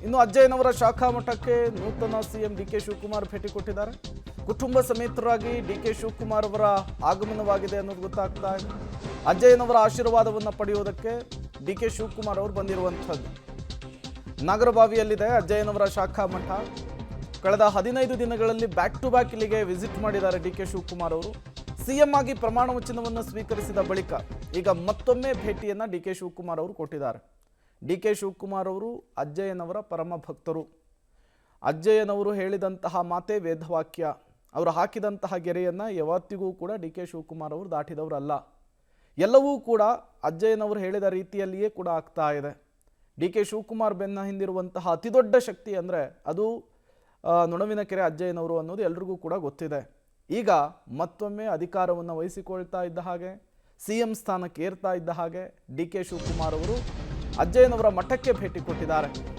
ಇನ್ನು ಅಜ್ಜಯ್ಯನವರ ಶಾಖಾ ಮಠಕ್ಕೆ ನೂತನ ಸಿಎಂ ಡಿಕೆ ಶಿವಕುಮಾರ್ ಭೇಟಿ ಕೊಟ್ಟಿದ್ದಾರೆ. ಕುಟುಂಬ ಸಮೇತರಾಗಿ ಡಿಕೆ ಶಿವಕುಮಾರ್ ಅವರ ಆಗಮನವಾಗಿದೆ ಅನ್ನೋದು ಗೊತ್ತಾಗ್ತಾ ಇದೆ. ಅಜ್ಜಯ್ಯನವರ ಆಶೀರ್ವಾದವನ್ನು ಪಡೆಯುವುದಕ್ಕೆ ಡಿಕೆ ಶಿವಕುಮಾರ್ ಅವರು ಬಂದಿರುವಂಥದ್ದು. ನಾಗರಬಾವಿಯಲ್ಲಿದೆ ಅಜ್ಜಯ್ಯನವರ ಶಾಖಾ ಮಠ. ಕಳೆದ 15 ದಿನಗಳಲ್ಲಿ ಬ್ಯಾಕ್ ಟು ಬ್ಯಾಕ್ ಇಲ್ಲಿಗೆ ವಿಸಿಟ್ ಮಾಡಿದ್ದಾರೆ ಡಿಕೆ ಶಿವಕುಮಾರ್ ಅವರು. ಸಿಎಂ ಆಗಿ ಪ್ರಮಾಣ ವಚನವನ್ನು ಸ್ವೀಕರಿಸಿದ ಬಳಿಕ ಈಗ ಮತ್ತೊಮ್ಮೆ ಭೇಟಿಯನ್ನು ಡಿಕೆ ಶಿವಕುಮಾರ್ ಅವರು ಕೊಟ್ಟಿದ್ದಾರೆ. ಡಿಕೆ ಶಿವಕುಮಾರ್ ಅವರು ಅಜ್ಜಯ್ಯನವರ ಪರಮ ಭಕ್ತರು. ಅಜ್ಜಯ್ಯನವರು ಹೇಳಿದಂತಹ ಮಾತೆ ವೇದವಾಕ್ಯ. ಅವರು ಹಾಕಿದಂತಹ ಗೆರೆಯನ್ನು ಯಾವತ್ತಿಗೂ ಕೂಡ ಡಿಕೆ ಶಿವಕುಮಾರ್ ಅವರು ದಾಟಿದವರಲ್ಲ. ಎಲ್ಲವೂ ಕೂಡ ಅಜ್ಜಯ್ಯನವರು ಹೇಳಿದ ರೀತಿಯಲ್ಲಿಯೇ ಕೂಡ ಆಗ್ತಾ ಇದೆ. ಡಿಕೆ ಶಿವಕುಮಾರ್ ಬೆನ್ನ ಹಿಂದಿರುವಂತಹ ಅತಿದೊಡ್ಡ ಶಕ್ತಿ ಅಂದರೆ ಅದು ನೊಣವಿನಕೆರೆ ಅಜ್ಜಯ್ಯನವರು ಅನ್ನೋದು ಎಲ್ರಿಗೂ ಕೂಡ ಗೊತ್ತಿದೆ. ಈಗ ಮತ್ತೊಮ್ಮೆ ಅಧಿಕಾರವನ್ನು ವಹಿಸಿಕೊಳ್ತಾ ಇದ್ದ ಹಾಗೆ, ಸಿಎಂ ಸ್ಥಾನಕ್ಕೆ ಏರ್ತಾ ಇದ್ದ ಹಾಗೆ ಡಿಕೆ ಶಿವಕುಮಾರ್ ಅವರು ಅಜ್ಜಯ್ಯನವರ ಮಠಕ್ಕೆ ಭೇಟಿ ಕೊಟ್ಟಿದ್ದಾರೆ.